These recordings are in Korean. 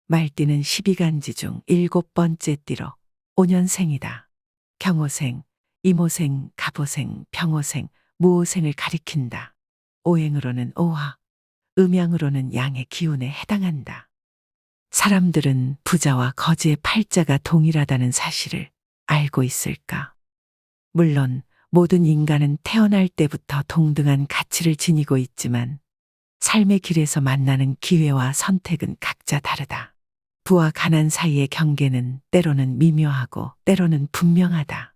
말띠는 12간지 중 7번째 띠로 5년생이다. 경호생, 이모생, 갑오생, 병오생, 무오생을 가리킨다. 오행으로는 오화, 음양으로는 양의 기운에 해당한다. 사람들은 부자와 거지의 팔자가 동일하다는 사실을 알고 있을까? 물론 모든 인간은 태어날 때부터 동등한 가치를 지니고 있지만 삶의 길에서 만나는 기회와 선택은 각자 다르다. 부와 가난 사이의 경계는 때로는 미묘하고 때로는 분명하다.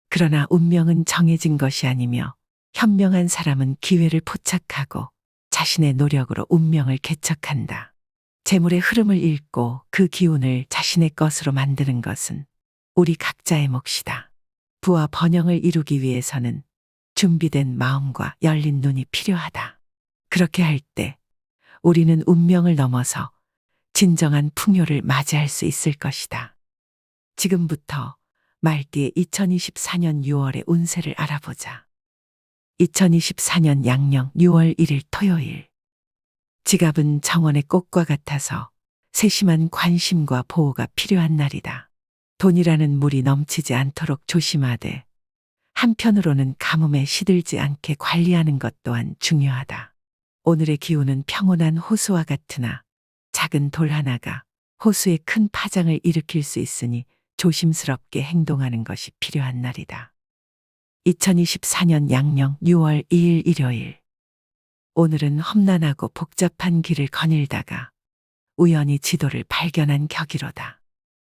그러나 운명은 정해진 것이 아니며 현명한 사람은 기회를 포착하고 자신의 노력으로 운명을 개척한다. 재물의 흐름을 읽고 그 기운을 자신의 것으로 만드는 것은 우리 각자의 몫이다. 부와 번영을 이루기 위해서는 준비된 마음과 열린 눈이 필요하다. 그렇게 할 때 우리는 운명을 넘어서 진정한 풍요를 맞이할 수 있을 것이다. 지금부터 말띠의 2024년 6월의 운세를 알아보자. 2024년 양력 6월 1일 토요일. 지갑은 정원의 꽃과 같아서 세심한 관심과 보호가 필요한 날이다. 돈이라는 물이 넘치지 않도록 조심하되 한편으로는 가뭄에 시들지 않게 관리하는 것 또한 중요하다. 오늘의 기운은 평온한 호수와 같으나 작은 돌 하나가 호수에 큰 파장을 일으킬 수 있으니 조심스럽게 행동하는 것이 필요한 날이다. 2024년 양력 6월 2일 일요일. 오늘은 험난하고 복잡한 길을 거닐다가 우연히 지도를 발견한 격이로다.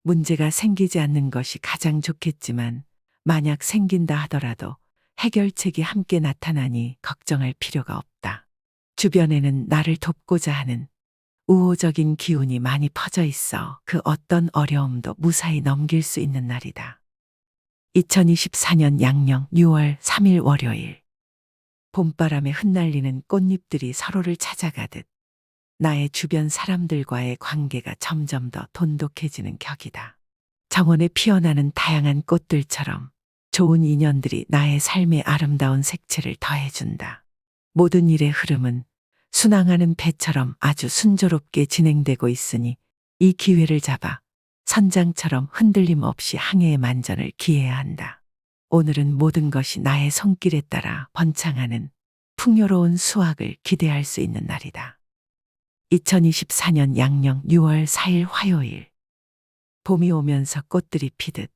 문제가 생기지 않는 것이 가장 좋겠지만 만약 생긴다 하더라도 해결책이 함께 나타나니 걱정할 필요가 없다. 주변에는 나를 돕고자 하는 우호적인 기운이 많이 퍼져 있어 그 어떤 어려움도 무사히 넘길 수 있는 날이다. 2024년 양력 6월 3일 월요일. 봄바람에 흩날리는 꽃잎들이 서로를 찾아가듯 나의 주변 사람들과의 관계가 점점 더 돈독해지는 격이다. 정원에 피어나는 다양한 꽃들처럼 좋은 인연들이 나의 삶의 아름다운 색채를 더해준다. 모든 일의 흐름은 순항하는 배처럼 아주 순조롭게 진행되고 있으니 이 기회를 잡아 선장처럼 흔들림 없이 항해의 만전을 기해야 한다. 오늘은 모든 것이 나의 손길에 따라 번창하는 풍요로운 수확을 기대할 수 있는 날이다. 2024년 양력 6월 4일 화요일. 봄이 오면서 꽃들이 피듯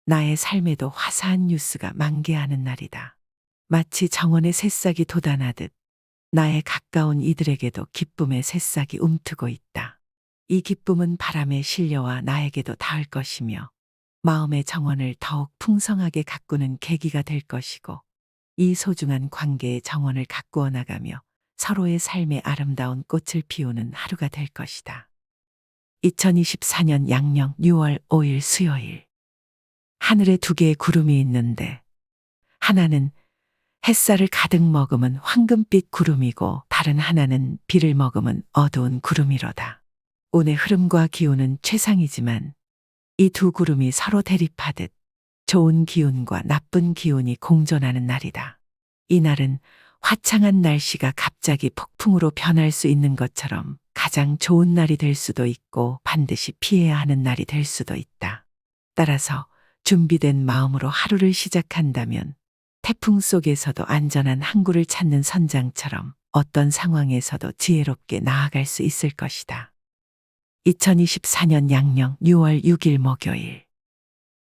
나의 삶에도 화사한 뉴스가 만개하는 날이다. 마치 정원의 새싹이 돋아나듯 나의 가까운 이들에게도 기쁨의 새싹이 움트고 있다. 이 기쁨은 바람에 실려와 나에게도 닿을 것이며 마음의 정원을 더욱 풍성하게 가꾸는 계기가 될 것이고 이 소중한 관계의 정원을 가꾸어 나가며 서로의 삶의 아름다운 꽃을 피우는 하루가 될 것이다. 2024년 양력 6월 5일 수요일. 하늘에 두 개의 구름이 있는데 하나는 햇살을 가득 머금은 황금빛 구름이고 다른 하나는 비를 머금은 어두운 구름이로다. 운의 흐름과 기운은 최상이지만 이 두 구름이 서로 대립하듯 좋은 기운과 나쁜 기운이 공존하는 날이다. 이 날은 화창한 날씨가 갑자기 폭풍으로 변할 수 있는 것처럼 가장 좋은 날이 될 수도 있고 반드시 피해야 하는 날이 될 수도 있다. 따라서 준비된 마음으로 하루를 시작한다면 태풍 속에서도 안전한 항구를 찾는 선장처럼 어떤 상황에서도 지혜롭게 나아갈 수 있을 것이다. 2024년 양력 6월 6일 목요일.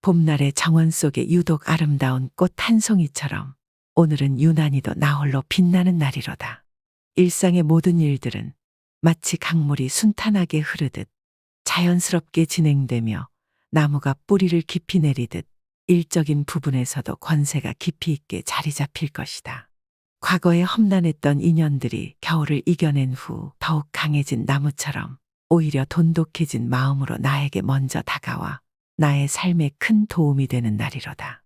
봄날의 정원 속에 유독 아름다운 꽃 한 송이처럼 오늘은 유난히도 나홀로 빛나는 날이로다. 일상의 모든 일들은 마치 강물이 순탄하게 흐르듯 자연스럽게 진행되며 나무가 뿌리를 깊이 내리듯 일적인 부분에서도 권세가 깊이 있게 자리 잡힐 것이다. 과거에 험난했던 인연들이 겨울을 이겨낸 후 더욱 강해진 나무처럼 오히려 돈독해진 마음으로 나에게 먼저 다가와 나의 삶에 큰 도움이 되는 날이로다.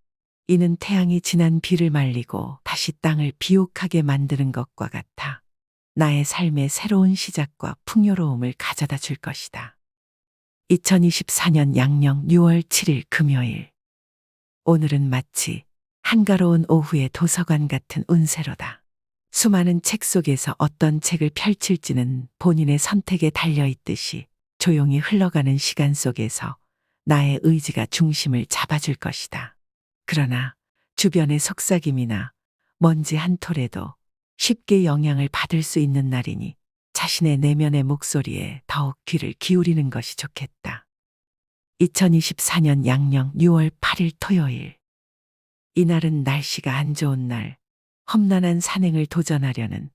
이는 태양이 지난 비를 말리고 다시 땅을 비옥하게 만드는 것과 같아 나의 삶의 새로운 시작과 풍요로움을 가져다 줄 것이다. 2024년 양력 6월 7일 금요일. 오늘은 마치 한가로운 오후의 도서관 같은 운세로다. 수많은 책 속에서 어떤 책을 펼칠지는 본인의 선택에 달려 있듯이 조용히 흘러가는 시간 속에서 나의 의지가 중심을 잡아줄 것이다. 그러나 주변의 속삭임이나 먼지 한 톨에도 쉽게 영향을 받을 수 있는 날이니 자신의 내면의 목소리에 더욱 귀를 기울이는 것이 좋겠다. 2024년 양력 6월 8일 토요일. 이날은 날씨가 안 좋은 날, 험난한 산행을 도전하려는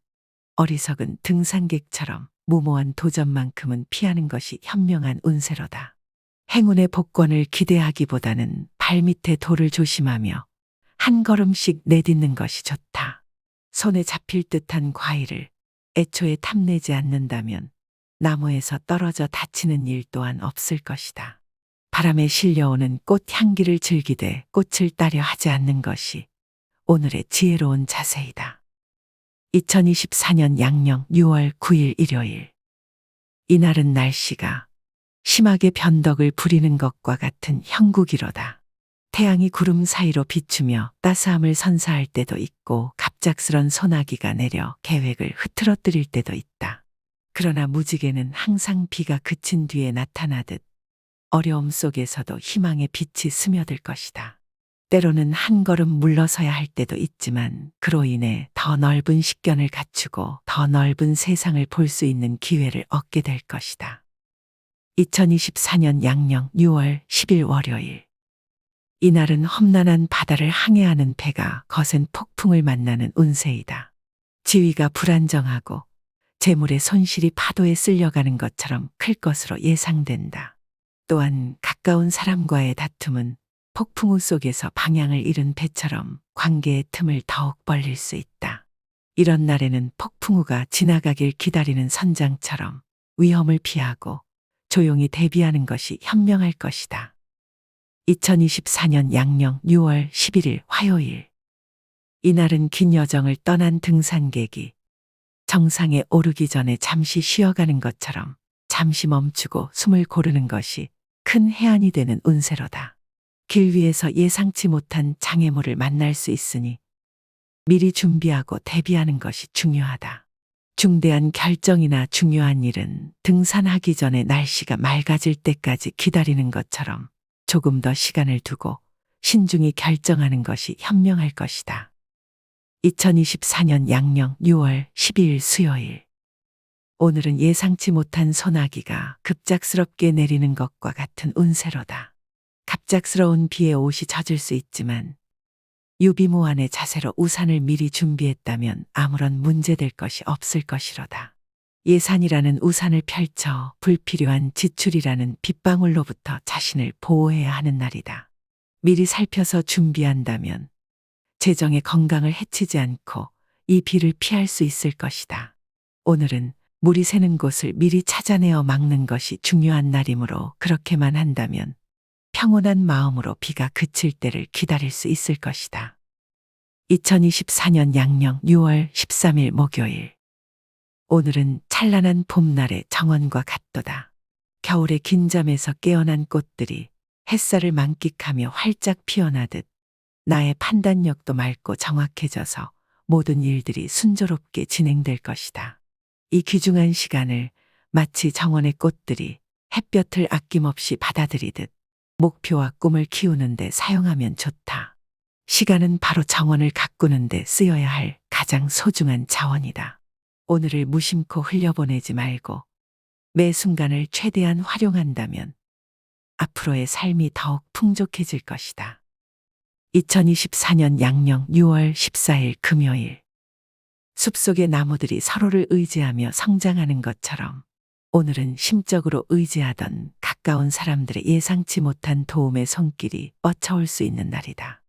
어리석은 등산객처럼 무모한 도전만큼은 피하는 것이 현명한 운세로다. 행운의 복권을 기대하기보다는 발밑에 돌을 조심하며 한 걸음씩 내딛는 것이 좋다. 손에 잡힐 듯한 과일을 애초에 탐내지 않는다면 나무에서 떨어져 다치는 일 또한 없을 것이다. 바람에 실려오는 꽃 향기를 즐기되 꽃을 따려 하지 않는 것이 오늘의 지혜로운 자세이다. 2024년 양력 6월 9일 일요일. 이날은 날씨가 심하게 변덕을 부리는 것과 같은 형국이로다. 태양이 구름 사이로 비추며 따스함을 선사할 때도 있고 갑작스런 소나기가 내려 계획을 흐트러뜨릴 때도 있다. 그러나 무지개는 항상 비가 그친 뒤에 나타나듯 어려움 속에서도 희망의 빛이 스며들 것이다. 때로는 한 걸음 물러서야 할 때도 있지만 그로 인해 더 넓은 식견을 갖추고 더 넓은 세상을 볼 수 있는 기회를 얻게 될 것이다. 2024년 양력 6월 10일 월요일. 이날은 험난한 바다를 항해하는 배가 거센 폭풍을 만나는 운세이다. 지위가 불안정하고 재물의 손실이 파도에 쓸려가는 것처럼 클 것으로 예상된다. 또한 가까운 사람과의 다툼은 폭풍우 속에서 방향을 잃은 배처럼 관계의 틈을 더욱 벌릴 수 있다. 이런 날에는 폭풍우가 지나가길 기다리는 선장처럼 위험을 피하고 조용히 대비하는 것이 현명할 것이다. 2024년 양력 6월 11일 화요일. 이날은 긴 여정을 떠난 등산객이 정상에 오르기 전에 잠시 쉬어가는 것처럼 잠시 멈추고 숨을 고르는 것이 큰 해안이 되는 운세로다. 길 위에서 예상치 못한 장애물을 만날 수 있으니 미리 준비하고 대비하는 것이 중요하다. 중대한 결정이나 중요한 일은 등산하기 전에 날씨가 맑아질 때까지 기다리는 것처럼 조금 더 시간을 두고 신중히 결정하는 것이 현명할 것이다. 2024년 양력 6월 12일 수요일. 오늘은 예상치 못한 소나기가 급작스럽게 내리는 것과 같은 운세로다. 갑작스러운 비에 옷이 젖을 수 있지만 유비무환의 자세로 우산을 미리 준비했다면 아무런 문제될 것이 없을 것이로다. 예산이라는 우산을 펼쳐 불필요한 지출이라는 빗방울로부터 자신을 보호해야 하는 날이다. 미리 살펴서 준비한다면 재정의 건강을 해치지 않고 이 비를 피할 수 있을 것이다. 오늘은 물이 새는 곳을 미리 찾아내어 막는 것이 중요한 날이므로 그렇게만 한다면 평온한 마음으로 비가 그칠 때를 기다릴 수 있을 것이다. 2024년 양력 6월 13일 목요일. 오늘은 찬란한 봄날의 정원과 같도다. 겨울의 긴 잠에서 깨어난 꽃들이 햇살을 만끽하며 활짝 피어나듯 나의 판단력도 맑고 정확해져서 모든 일들이 순조롭게 진행될 것이다. 이 귀중한 시간을 마치 정원의 꽃들이 햇볕을 아낌없이 받아들이듯 목표와 꿈을 키우는 데 사용하면 좋다. 시간은 바로 정원을 가꾸는 데 쓰여야 할 가장 소중한 자원이다. 오늘을 무심코 흘려보내지 말고 매 순간을 최대한 활용한다면 앞으로의 삶이 더욱 풍족해질 것이다. 2024년 양력 6월 14일 금요일. 숲속의 나무들이 서로를 의지하며 성장하는 것처럼 오늘은 심적으로 의지하던 가까운 사람들의 예상치 못한 도움의 손길이 뻗쳐올 수 있는 날이다.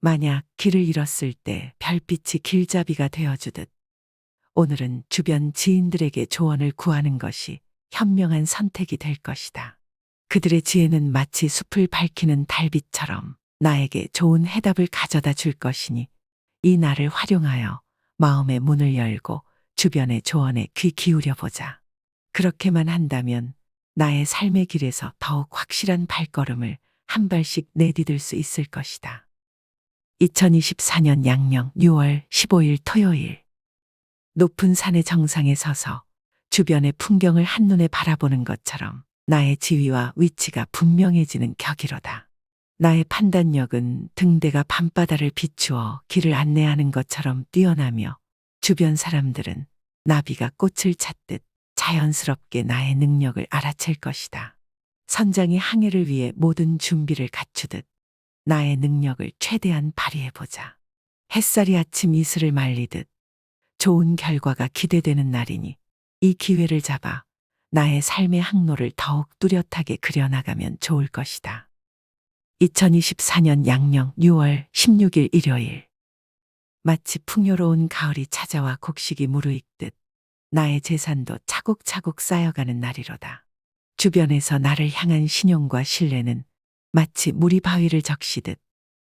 만약 길을 잃었을 때 별빛이 길잡이가 되어주듯 오늘은 주변 지인들에게 조언을 구하는 것이 현명한 선택이 될 것이다. 그들의 지혜는 마치 숲을 밝히는 달빛처럼 나에게 좋은 해답을 가져다 줄 것이니 이 날을 활용하여 마음의 문을 열고 주변의 조언에 귀 기울여 보자. 그렇게만 한다면 나의 삶의 길에서 더욱 확실한 발걸음을 한 발씩 내디딜 수 있을 것이다. 2024년 양력 6월 15일 토요일. 높은 산의 정상에 서서 주변의 풍경을 한눈에 바라보는 것처럼 나의 지위와 위치가 분명해지는 격이로다. 나의 판단력은 등대가 밤바다를 비추어 길을 안내하는 것처럼 뛰어나며 주변 사람들은 나비가 꽃을 찾듯 자연스럽게 나의 능력을 알아챌 것이다. 선장이 항해를 위해 모든 준비를 갖추듯 나의 능력을 최대한 발휘해보자. 햇살이 아침 이슬을 말리듯 좋은 결과가 기대되는 날이니 이 기회를 잡아 나의 삶의 항로를 더욱 뚜렷하게 그려나가면 좋을 것이다. 2024년 양력 6월 16일 일요일. 마치 풍요로운 가을이 찾아와 곡식이 무르익듯 나의 재산도 차곡차곡 쌓여가는 날이로다. 주변에서 나를 향한 신용과 신뢰는 마치 물이 바위를 적시듯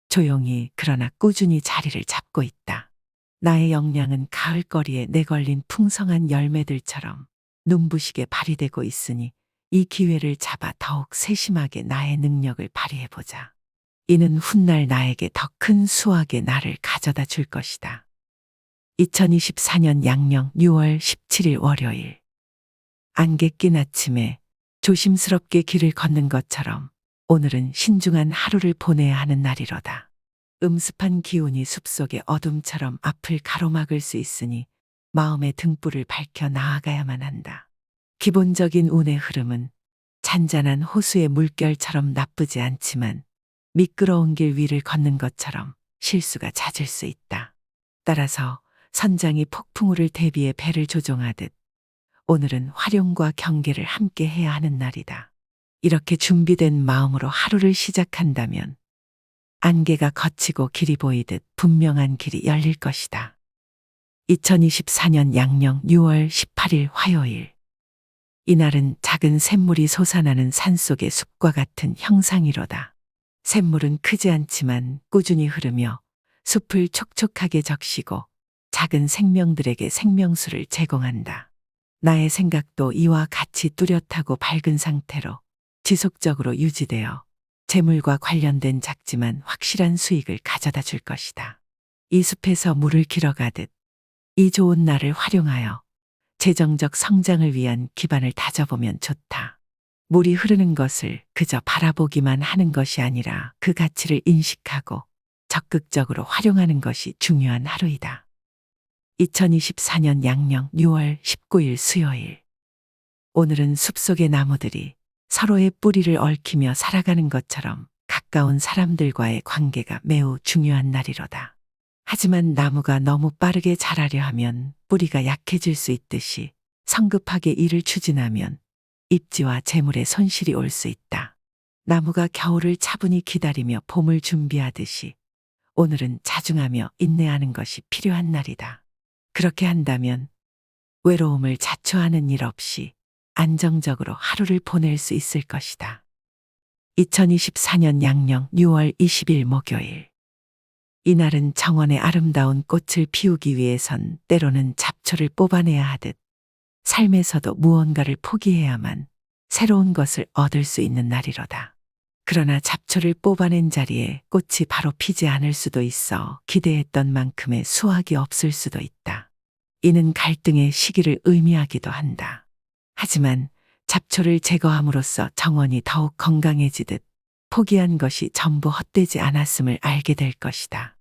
조용히 그러나 꾸준히 자리를 잡고 있다. 나의 역량은 가을거리에 내걸린 풍성한 열매들처럼 눈부시게 발휘되고 있으니 이 기회를 잡아 더욱 세심하게 나의 능력을 발휘해보자. 이는 훗날 나에게 더 큰 수확의 날을 가져다 줄 것이다. 2024년 양력 6월 17일 월요일. 안개 낀 아침에 조심스럽게 길을 걷는 것처럼 오늘은 신중한 하루를 보내야 하는 날이로다. 음습한 기운이 숲속의 어둠처럼 앞을 가로막을 수 있으니 마음의 등불을 밝혀 나아가야만 한다. 기본적인 운의 흐름은 잔잔한 호수의 물결처럼 나쁘지 않지만 미끄러운 길 위를 걷는 것처럼 실수가 잦을 수 있다. 따라서 선장이 폭풍우를 대비해 배를 조종하듯 오늘은 활용과 경계를 함께 해야 하는 날이다. 이렇게 준비된 마음으로 하루를 시작한다면 안개가 걷히고 길이 보이듯 분명한 길이 열릴 것이다. 2024년 양력 6월 18일 화요일. 이날은 작은 샘물이 솟아나는 산속의 숲과 같은 형상이로다. 샘물은 크지 않지만 꾸준히 흐르며 숲을 촉촉하게 적시고 작은 생명들에게 생명수를 제공한다. 나의 생각도 이와 같이 뚜렷하고 밝은 상태로 지속적으로 유지되어 재물과 관련된 작지만 확실한 수익을 가져다 줄 것이다. 이 숲에서 물을 길어가듯 이 좋은 날을 활용하여 재정적 성장을 위한 기반을 다져보면 좋다. 물이 흐르는 것을 그저 바라보기만 하는 것이 아니라 그 가치를 인식하고 적극적으로 활용하는 것이 중요한 하루이다. 2024년 양력 6월 19일 수요일. 오늘은 숲속의 나무들이 서로의 뿌리를 얽히며 살아가는 것처럼 가까운 사람들과의 관계가 매우 중요한 날이로다. 하지만 나무가 너무 빠르게 자라려 하면 뿌리가 약해질 수 있듯이 성급하게 일을 추진하면 입지와 재물에 손실이 올 수 있다. 나무가 겨울을 차분히 기다리며 봄을 준비하듯이 오늘은 자중하며 인내하는 것이 필요한 날이다. 그렇게 한다면 외로움을 자초하는 일 없이 안정적으로 하루를 보낼 수 있을 것이다. 2024년 양력 6월 20일 목요일. 이날은 정원의 아름다운 꽃을 피우기 위해선 때로는 잡초를 뽑아내야 하듯 삶에서도 무언가를 포기해야만 새로운 것을 얻을 수 있는 날이로다. 그러나 잡초를 뽑아낸 자리에 꽃이 바로 피지 않을 수도 있어 기대했던 만큼의 수확이 없을 수도 있다. 이는 갈등의 시기를 의미하기도 한다. 하지만 잡초를 제거함으로써 정원이 더욱 건강해지듯 포기한 것이 전부 헛되지 않았음을 알게 될 것이다.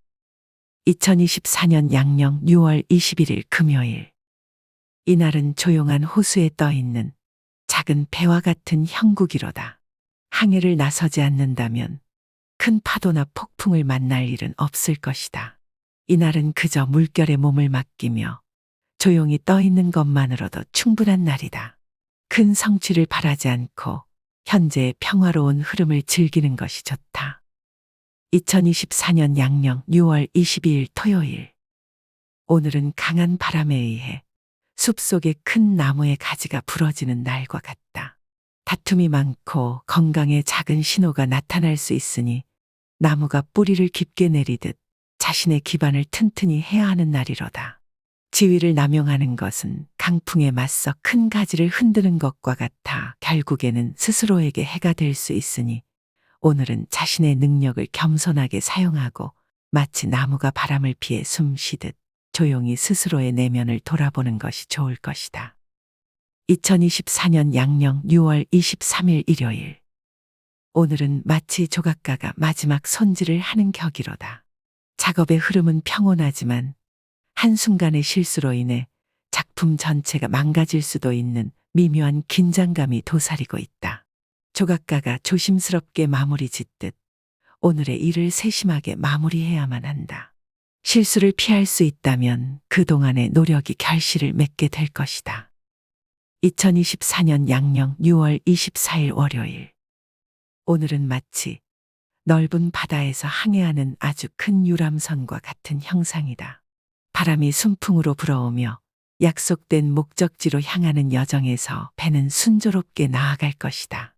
2024년 양력 6월 21일 금요일. 이날은 조용한 호수에 떠있는 작은 배와 같은 형국이로다. 항해를 나서지 않는다면 큰 파도나 폭풍을 만날 일은 없을 것이다. 이날은 그저 물결에 몸을 맡기며 조용히 떠있는 것만으로도 충분한 날이다. 큰 성취를 바라지 않고 현재의 평화로운 흐름을 즐기는 것이 좋다. 2024년 양력 6월 22일 토요일. 오늘은 강한 바람에 의해 숲속의 큰 나무의 가지가 부러지는 날과 같다. 다툼이 많고 건강에 작은 신호가 나타날 수 있으니 나무가 뿌리를 깊게 내리듯 자신의 기반을 튼튼히 해야 하는 날이로다. 지위를 남용하는 것은 강풍에 맞서 큰 가지를 흔드는 것과 같아 결국에는 스스로에게 해가 될 수 있으니 오늘은 자신의 능력을 겸손하게 사용하고 마치 나무가 바람을 피해 숨 쉬듯 조용히 스스로의 내면을 돌아보는 것이 좋을 것이다. 2024년 양력 6월 23일 일요일. 오늘은 마치 조각가가 마지막 손질을 하는 격이로다. 작업의 흐름은 평온하지만 한순간의 실수로 인해 작품 전체가 망가질 수도 있는 미묘한 긴장감이 도사리고 있다. 조각가가 조심스럽게 마무리 짓듯 오늘의 일을 세심하게 마무리해야만 한다. 실수를 피할 수 있다면 그동안의 노력이 결실을 맺게 될 것이다. 2024년 양력 6월 24일 월요일. 오늘은 마치 넓은 바다에서 항해하는 아주 큰 유람선과 같은 형상이다. 바람이 순풍으로 불어오며 약속된 목적지로 향하는 여정에서 배는 순조롭게 나아갈 것이다.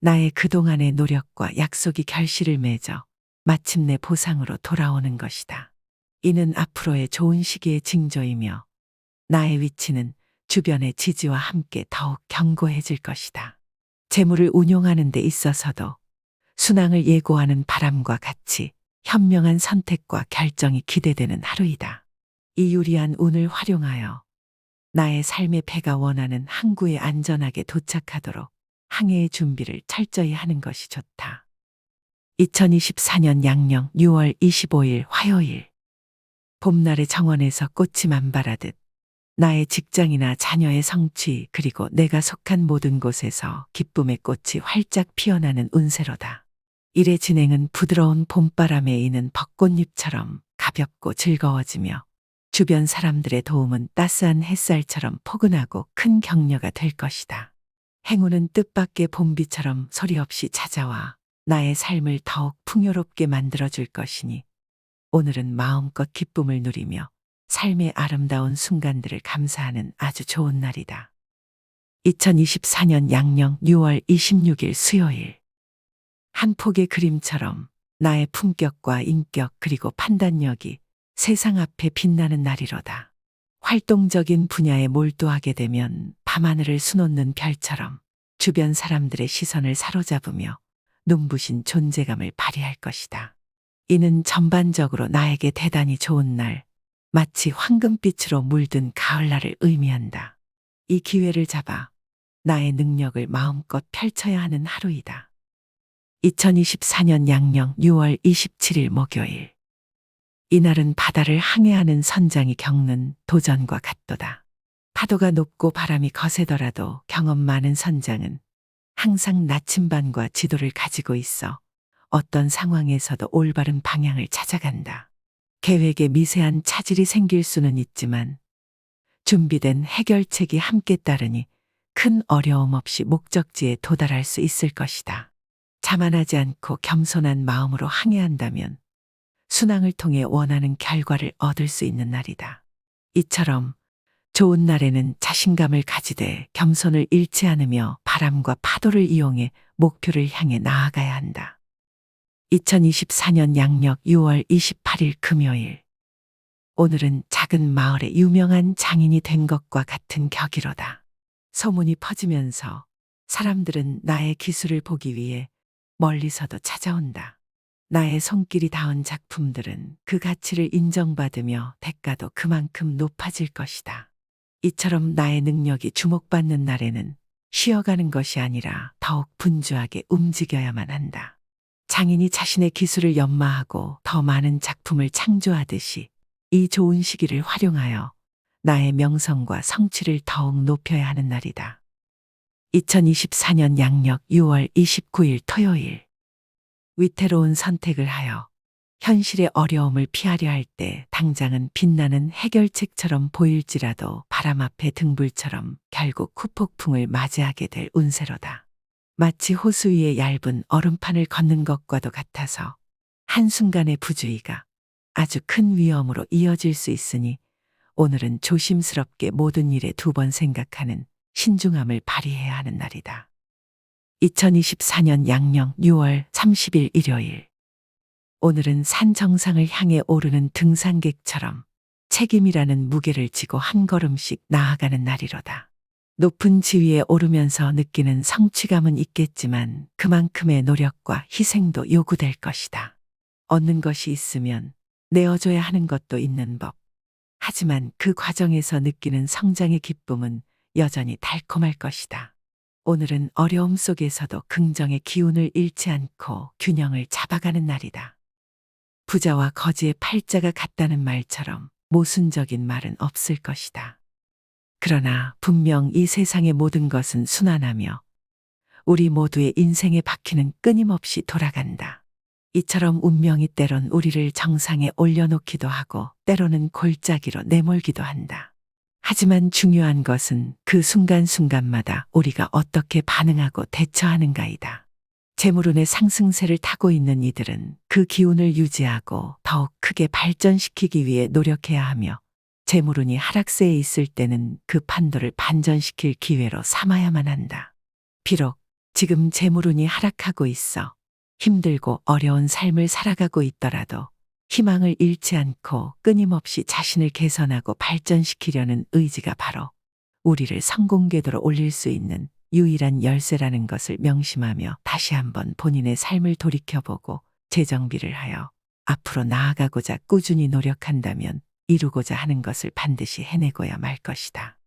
나의 그동안의 노력과 약속이 결실을 맺어 마침내 보상으로 돌아오는 것이다. 이는 앞으로의 좋은 시기의 징조이며 나의 위치는 주변의 지지와 함께 더욱 견고해질 것이다. 재물을 운용하는 데 있어서도 순항을 예고하는 바람과 같이 현명한 선택과 결정이 기대되는 하루이다. 이 유리한 운을 활용하여 나의 삶의 배가 원하는 항구에 안전하게 도착하도록 항해의 준비를 철저히 하는 것이 좋다. 2024년 양력 6월 25일 화요일. 봄날의 정원에서 꽃이 만발하듯 나의 직장이나 자녀의 성취 그리고 내가 속한 모든 곳에서 기쁨의 꽃이 활짝 피어나는 운세로다. 일의 진행은 부드러운 봄바람에 이는 벚꽃잎처럼 가볍고 즐거워지며 주변 사람들의 도움은 따스한 햇살처럼 포근하고 큰 격려가 될 것이다. 행운은 뜻밖의 봄비처럼 소리 없이 찾아와 나의 삶을 더욱 풍요롭게 만들어줄 것이니 오늘은 마음껏 기쁨을 누리며 삶의 아름다운 순간들을 감사하는 아주 좋은 날이다. 2024년 양력 6월 26일 수요일. 한 폭의 그림처럼 나의 품격과 인격 그리고 판단력이 세상 앞에 빛나는 날이로다. 활동적인 분야에 몰두하게 되면 밤하늘을 수놓는 별처럼 주변 사람들의 시선을 사로잡으며 눈부신 존재감을 발휘할 것이다. 이는 전반적으로 나에게 대단히 좋은 날, 마치 황금빛으로 물든 가을날을 의미한다. 이 기회를 잡아 나의 능력을 마음껏 펼쳐야 하는 하루이다. 2024년 양력 6월 27일 목요일. 이날은 바다를 항해하는 선장이 겪는 도전과 같도다. 파도가 높고 바람이 거세더라도 경험 많은 선장은 항상 나침반과 지도를 가지고 있어 어떤 상황에서도 올바른 방향을 찾아간다. 계획에 미세한 차질이 생길 수는 있지만 준비된 해결책이 함께 따르니 큰 어려움 없이 목적지에 도달할 수 있을 것이다. 자만하지 않고 겸손한 마음으로 항해한다면 순항을 통해 원하는 결과를 얻을 수 있는 날이다. 이처럼 좋은 날에는 자신감을 가지되 겸손을 잃지 않으며 바람과 파도를 이용해 목표를 향해 나아가야 한다. 2024년 양력 6월 28일 금요일. 오늘은 작은 마을의 유명한 장인이 된 것과 같은 격이로다. 소문이 퍼지면서 사람들은 나의 기술을 보기 위해 멀리서도 찾아온다. 나의 손길이 닿은 작품들은 그 가치를 인정받으며 대가도 그만큼 높아질 것이다. 이처럼 나의 능력이 주목받는 날에는 쉬어가는 것이 아니라 더욱 분주하게 움직여야만 한다. 장인이 자신의 기술을 연마하고 더 많은 작품을 창조하듯이 이 좋은 시기를 활용하여 나의 명성과 성취를 더욱 높여야 하는 날이다. 2024년 양력 6월 29일 토요일. 위태로운 선택을 하여 현실의 어려움을 피하려 할 때 당장은 빛나는 해결책처럼 보일지라도 바람 앞의 등불처럼 결국 후폭풍을 맞이하게 될 운세로다. 마치 호수 위에 얇은 얼음판을 걷는 것과도 같아서 한순간의 부주의가 아주 큰 위험으로 이어질 수 있으니 오늘은 조심스럽게 모든 일에 두 번 생각하는 신중함을 발휘해야 하는 날이다. 2024년 양력 6월 30일 일요일. 오늘은 산 정상을 향해 오르는 등산객처럼 책임이라는 무게를 지고 한 걸음씩 나아가는 날이로다. 높은 지위에 오르면서 느끼는 성취감은 있겠지만 그만큼의 노력과 희생도 요구될 것이다. 얻는 것이 있으면 내어줘야 하는 것도 있는 법. 하지만 그 과정에서 느끼는 성장의 기쁨은 여전히 달콤할 것이다. 오늘은 어려움 속에서도 긍정의 기운을 잃지 않고 균형을 잡아가는 날이다. 부자와 거지의 팔자가 같다는 말처럼 모순적인 말은 없을 것이다. 그러나 분명 이 세상의 모든 것은 순환하며 우리 모두의 인생의 바퀴는 끊임없이 돌아간다. 이처럼 운명이 때론 우리를 정상에 올려놓기도 하고 때로는 골짜기로 내몰기도 한다. 하지만 중요한 것은 그 순간순간마다 우리가 어떻게 반응하고 대처하는가이다. 재물운의 상승세를 타고 있는 이들은 그 기운을 유지하고 더욱 크게 발전시키기 위해 노력해야 하며 재물운이 하락세에 있을 때는 그 판도를 반전시킬 기회로 삼아야만 한다. 비록 지금 재물운이 하락하고 있어 힘들고 어려운 삶을 살아가고 있더라도 희망을 잃지 않고 끊임없이 자신을 개선하고 발전시키려는 의지가 바로 우리를 성공 궤도로 올릴 수 있는 유일한 열쇠라는 것을 명심하며 다시 한번 본인의 삶을 돌이켜보고 재정비를 하여 앞으로 나아가고자 꾸준히 노력한다면 이루고자 하는 것을 반드시 해내고야 말 것이다.